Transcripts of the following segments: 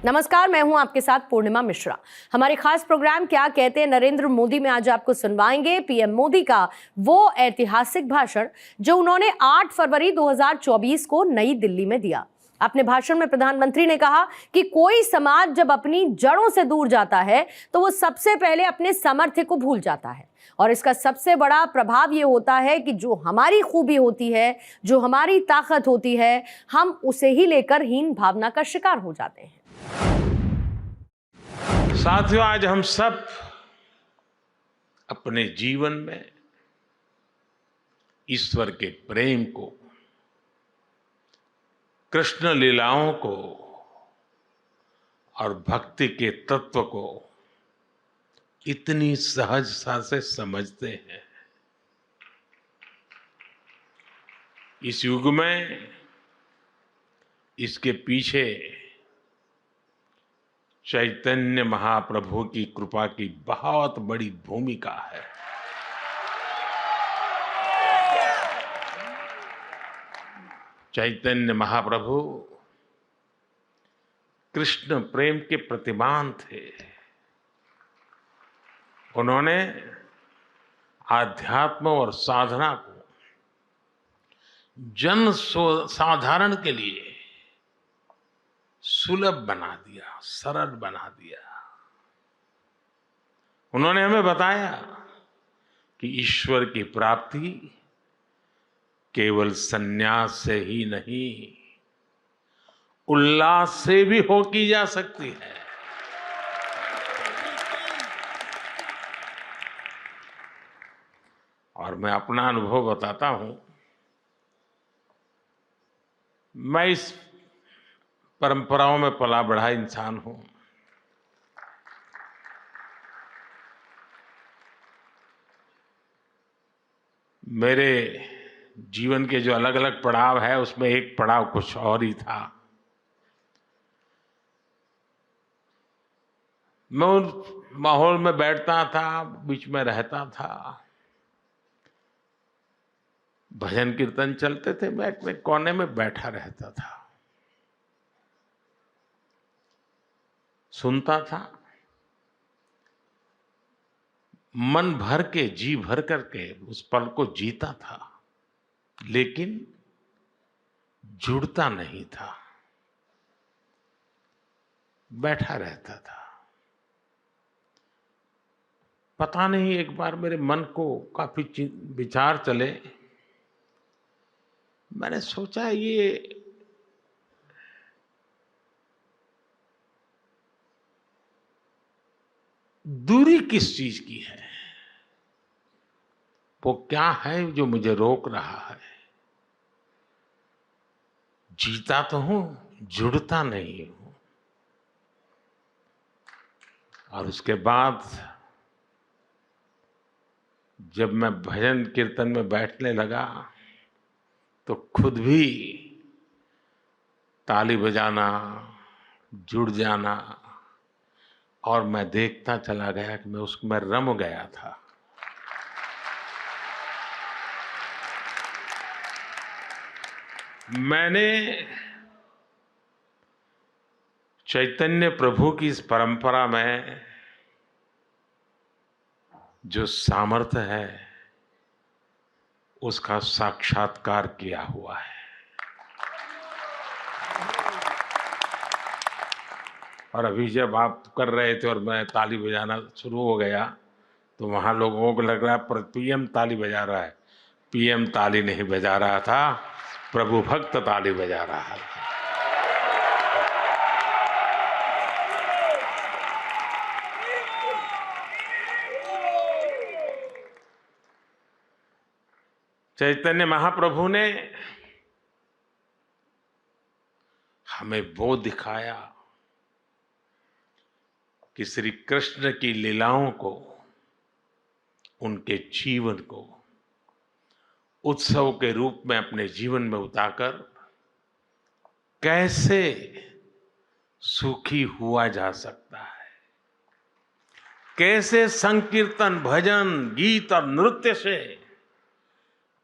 नमस्कार, मैं हूं आपके साथ पूर्णिमा मिश्रा। हमारे खास प्रोग्राम क्या कहते हैं नरेंद्र मोदी में आज आपको सुनवाएंगे पीएम मोदी का वो ऐतिहासिक भाषण जो उन्होंने 8 फरवरी 2024 को नई दिल्ली में दिया। अपने भाषण में प्रधानमंत्री ने कहा कि कोई समाज जब अपनी जड़ों से दूर जाता है तो वो सबसे पहले अपने सामर्थ्य को भूल जाता है, और इसका सबसे बड़ा प्रभाव ये होता है कि जो हमारी खूबी होती है, जो हमारी ताकत होती है, हम उसे ही लेकर हीन भावना का शिकार हो जाते हैं। साथियों, आज हम सब अपने जीवन में ईश्वर के प्रेम को, कृष्ण लीलाओं को और भक्ति के तत्व को इतनी सहजता से समझते हैं। इस युग में इसके पीछे चैतन्य महाप्रभु की कृपा की बहुत बड़ी भूमिका है। चैतन्य महाप्रभु कृष्ण प्रेम के प्रतिमान थे। उन्होंने आध्यात्म और साधना को जन साधारण के लिए सुलभ बना दिया, सरल बना दिया। उन्होंने हमें बताया कि ईश्वर की प्राप्ति केवल संन्यास से ही नहीं, उल्लास से भी हो की जा सकती है। और मैं अपना अनुभव बताता हूं। मैं इस परंपराओं में पला बढ़ा इंसान हूं। मेरे जीवन के जो अलग अलग पड़ाव है उसमें एक पड़ाव कुछ और ही था। मैं उस माहौल में बैठता था, बीच में रहता था। भजन कीर्तन चलते थे, मैं अपने कोने में बैठा रहता था, सुनता था, मन भर के, जी भर करके उस पल को जीता था, लेकिन जुड़ता नहीं था, बैठा रहता था। पता नहीं, एक बार मेरे मन को काफी विचार चले। मैंने सोचा ये दूरी किस चीज की है, वो क्या है जो मुझे रोक रहा है। जीता तो हूं, जुड़ता नहीं हूं। और उसके बाद जब मैं भजन कीर्तन में बैठने लगा तो खुद भी ताली बजाना, जुड़ जाना, और मैं देखता चला गया कि मैं उसमें रम गया था। मैंने चैतन्य प्रभु की इस परंपरा में जो सामर्थ्य है उसका साक्षात्कार किया हुआ है। और अभी जब आप कर रहे थे और मैं ताली बजाना शुरू हो गया तो वहां लोगों को लग रहा है पीएम ताली बजा रहा है। पीएम ताली नहीं बजा रहा था, प्रभु भक्त ताली बजा रहा था। चैतन्य महाप्रभु ने हमें वो दिखाया कि श्री कृष्ण की लीलाओं को, उनके जीवन को उत्सव के रूप में अपने जीवन में उतारकर कैसे सुखी हुआ जा सकता है, कैसे संकीर्तन, भजन, गीत और नृत्य से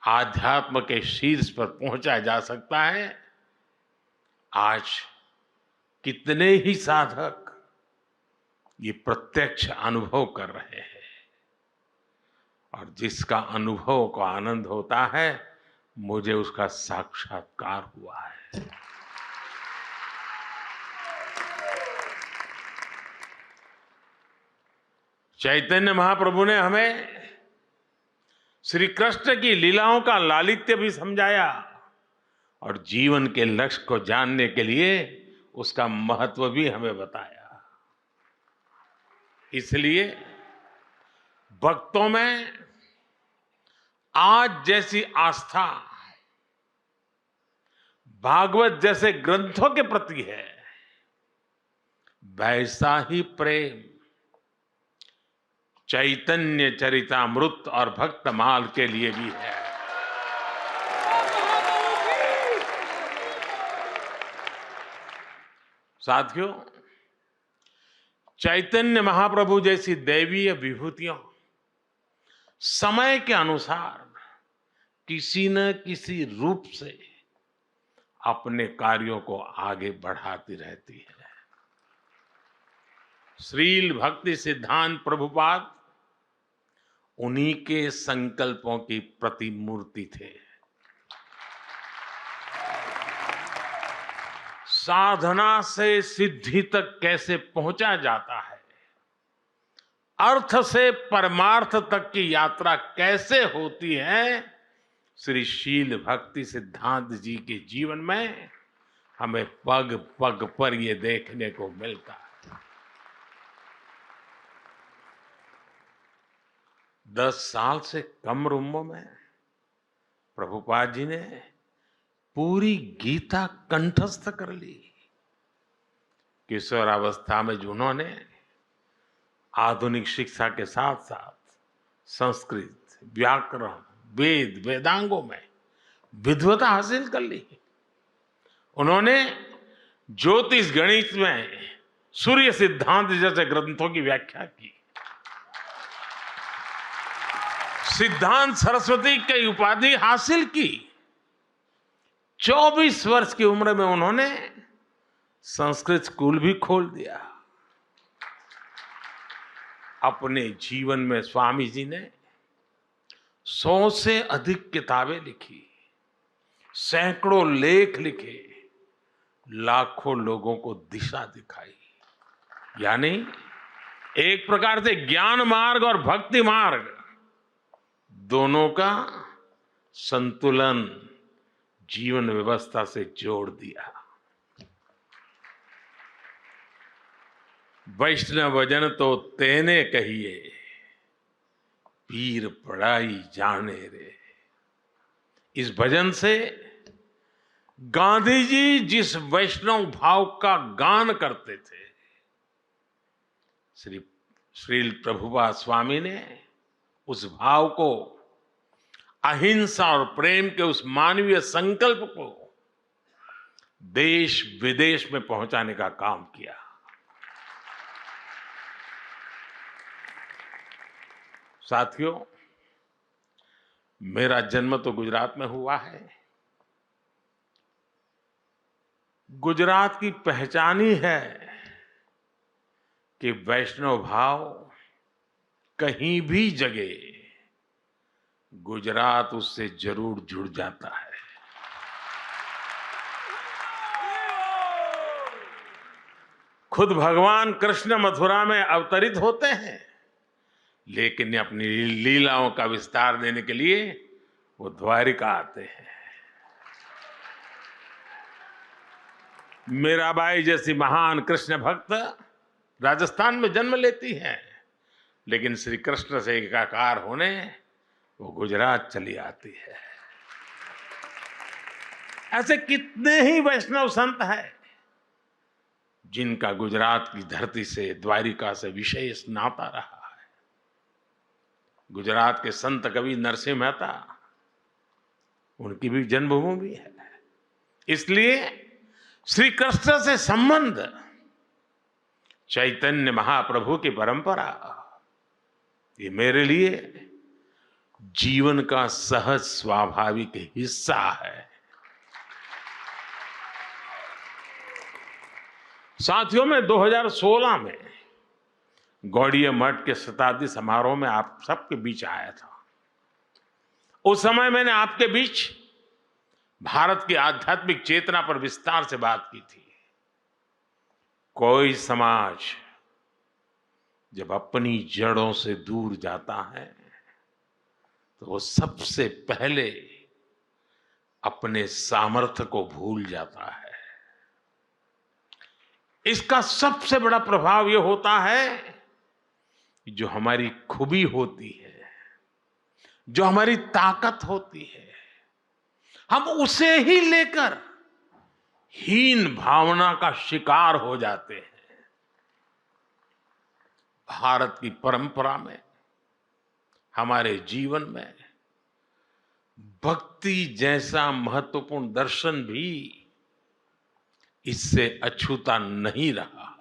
आध्यात्म के शीर्ष पर पहुंचा जा सकता है। आज कितने ही साधक ये प्रत्यक्ष अनुभव कर रहे हैं, और जिसका अनुभव को आनंद होता है, मुझे उसका साक्षात्कार हुआ है। चैतन्य महाप्रभु ने हमें श्री कृष्ण की लीलाओं का लालित्य भी समझाया और जीवन के लक्ष्य को जानने के लिए उसका महत्व भी हमें बताया। इसलिए भक्तों में आज जैसी आस्था भागवत जैसे ग्रंथों के प्रति है, वैसा ही प्रेम चैतन्य चरितामृत और भक्तमाल के लिए भी है। साथियों, चैतन्य महाप्रभु जैसी दैवीय विभूतियों समय के अनुसार किसी न किसी रूप से अपने कार्यों को आगे बढ़ाती रहती है। श्रील भक्ति सिद्धांत प्रभुपाद उन्हीं के संकल्पों की प्रतिमूर्ति थे। साधना से सिद्धि तक कैसे पहुंचा जाता है, अर्थ से परमार्थ तक की यात्रा कैसे होती है, श्री शील भक्ति सिद्धांत जी के जीवन में हमें पग पग पर ये देखने को मिलता है। 10 साल से कम उम्र में प्रभुपाद जी ने पूरी गीता कंठस्थ कर ली। किशोरावस्था में जिन्होंने आधुनिक शिक्षा के साथ साथ संस्कृत, व्याकरण, वेद, वेदांगों में विद्वता हासिल कर ली। उन्होंने ज्योतिष गणित में सूर्य सिद्धांत जैसे ग्रंथों की व्याख्या की। सिद्धांत सरस्वती की उपाधि हासिल की। 24 वर्ष की उम्र में उन्होंने संस्कृत स्कूल भी खोल दिया। अपने जीवन में स्वामी जी ने 100 से अधिक किताबें लिखी, सैकड़ों लेख लिखे, लाखों लोगों को दिशा दिखाई। यानी एक प्रकार से ज्ञान मार्ग और भक्ति मार्ग दोनों का संतुलन जीवन व्यवस्था से जोड़ दिया। वैष्णव भजन तो तेने कहिए, पीर पढ़ाई जाने रे। इस भजन से गांधी जी जिस वैष्णव भाव का गान करते थे, श्री प्रभुपाद स्वामी ने उस भाव को, अहिंसा और प्रेम के उस मानवीय संकल्प को देश विदेश में पहुंचाने का काम किया। साथियों, मेरा जन्म तो गुजरात में हुआ है। गुजरात की पहचान ही है कि वैष्णव भाव कहीं भी जगे, गुजरात उससे जरूर जुड़ जाता है। खुद भगवान कृष्ण मथुरा में अवतरित होते हैं, लेकिन अपनी लीलाओं का विस्तार देने के लिए वो द्वारिका आते हैं। मीराबाई जैसी महान कृष्ण भक्त राजस्थान में जन्म लेती हैं, लेकिन श्री कृष्ण से एकाकार होने वो गुजरात चली आती है। ऐसे कितने ही वैष्णव संत हैं जिनका गुजरात की धरती से, द्वारिका से विशेष नाता रहा है। गुजरात के संत कवि नरसिंह मेहता, उनकी भी जन्मभूमि है। इसलिए श्री कृष्ण से संबंध, चैतन्य महाप्रभु की परंपरा, ये मेरे लिए जीवन का सहज स्वाभाविक हिस्सा है। साथियों, मैं 2016 में गौड़ीय मठ के शताब्दी समारोह में आप सबके बीच आया था। उस समय मैंने आपके बीच भारत की आध्यात्मिक चेतना पर विस्तार से बात की थी। कोई समाज जब अपनी जड़ों से दूर जाता है तो वो सबसे पहले अपने सामर्थ्य को भूल जाता है। इसका सबसे बड़ा प्रभाव ये होता है कि जो हमारी खूबी होती है, जो हमारी ताकत होती है, हम उसे ही लेकर हीन भावना का शिकार हो जाते हैं। भारत की परंपरा में, हमारे जीवन में भक्ति जैसा महत्वपूर्ण दर्शन भी इससे अछूता नहीं रहा।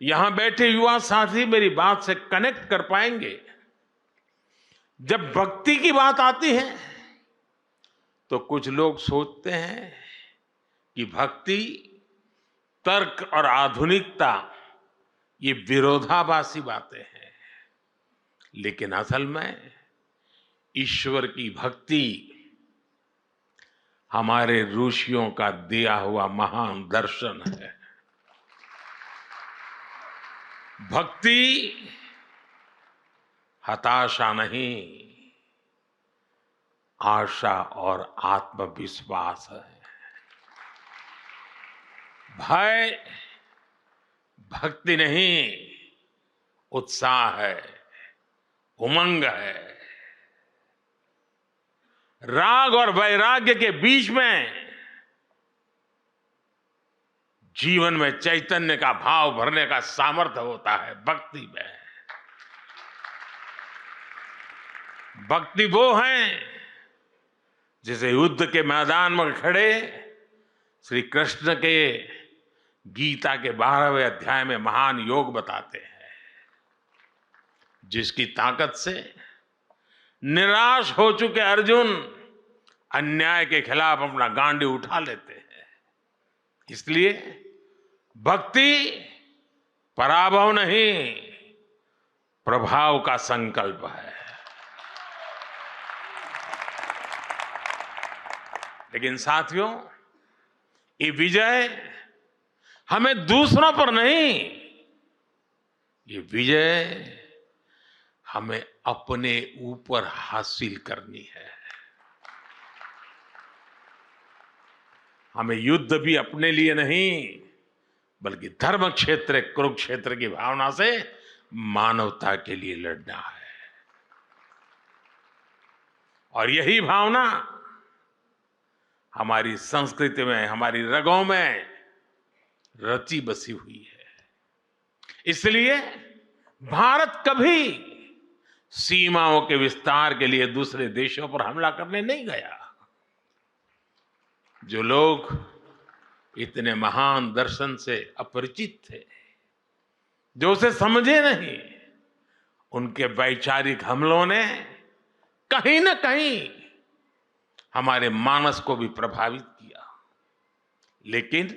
यहां बैठे युवा साथी मेरी बात से कनेक्ट कर पाएंगे। जब भक्ति की बात आती है तो कुछ लोग सोचते हैं कि भक्ति, तर्क और आधुनिकता ये विरोधाभासी बातें हैं, लेकिन असल में ईश्वर की भक्ति हमारे ऋषियों का दिया हुआ महान दर्शन है। भक्ति हताशा नहीं, आशा और आत्मविश्वास है। भय भक्ति नहीं, उत्साह है, उमंग है। राग और वैराग्य के बीच में जीवन में चैतन्य का भाव भरने का सामर्थ्य होता है भक्ति में। भक्ति वो है जिसे युद्ध के मैदान में खड़े श्री कृष्ण के गीता के 12वें अध्याय में महान योग बताते हैं, जिसकी ताकत से निराश हो चुके अर्जुन अन्याय के खिलाफ अपना गांडी उठा लेते हैं। इसलिए भक्ति पराभव नहीं, प्रभाव का संकल्प है। लेकिन साथियों, ये विजय हमें दूसरों पर नहीं, ये विजय हमें अपने ऊपर हासिल करनी है। हमें युद्ध भी अपने लिए नहीं, बल्कि धर्म क्षेत्र कुरुक्षेत्र की भावना से मानवता के लिए लड़ना है। और यही भावना हमारी संस्कृति में, हमारी रगों में रची बसी हुई है। इसलिए भारत कभी सीमाओं के विस्तार के लिए दूसरे देशों पर हमला करने नहीं गया। जो लोग इतने महान दर्शन से अपरिचित थे, जो उसे समझे नहीं, उनके वैचारिक हमलों ने कहीं ना कहीं हमारे मानस को भी प्रभावित किया। लेकिन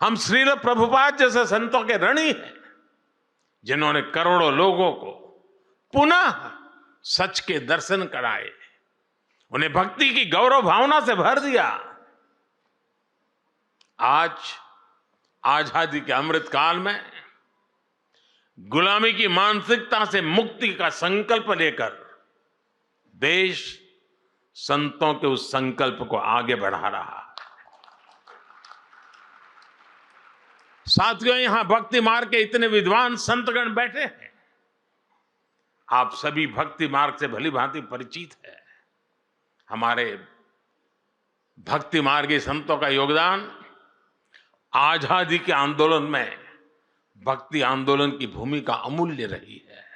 हम श्रील प्रभुपाद जैसे संतों के ऋणी हैं, जिन्होंने करोड़ों लोगों को पुनः सच के दर्शन कराए, उन्हें भक्ति की गौरव भावना से भर दिया। आज आजादी के अमृत काल में गुलामी की मानसिकता से मुक्ति का संकल्प लेकर देश संतों के उस संकल्प को आगे बढ़ा रहा है। साथियों, यहां भक्ति मार्ग के इतने विद्वान संतगण बैठे हैं। आप सभी भक्ति मार्ग से भली भांति परिचित है। हमारे भक्ति मार्गी संतों का योगदान आजादी के आंदोलन में भक्ति आंदोलन की भूमिका अमूल्य रही है।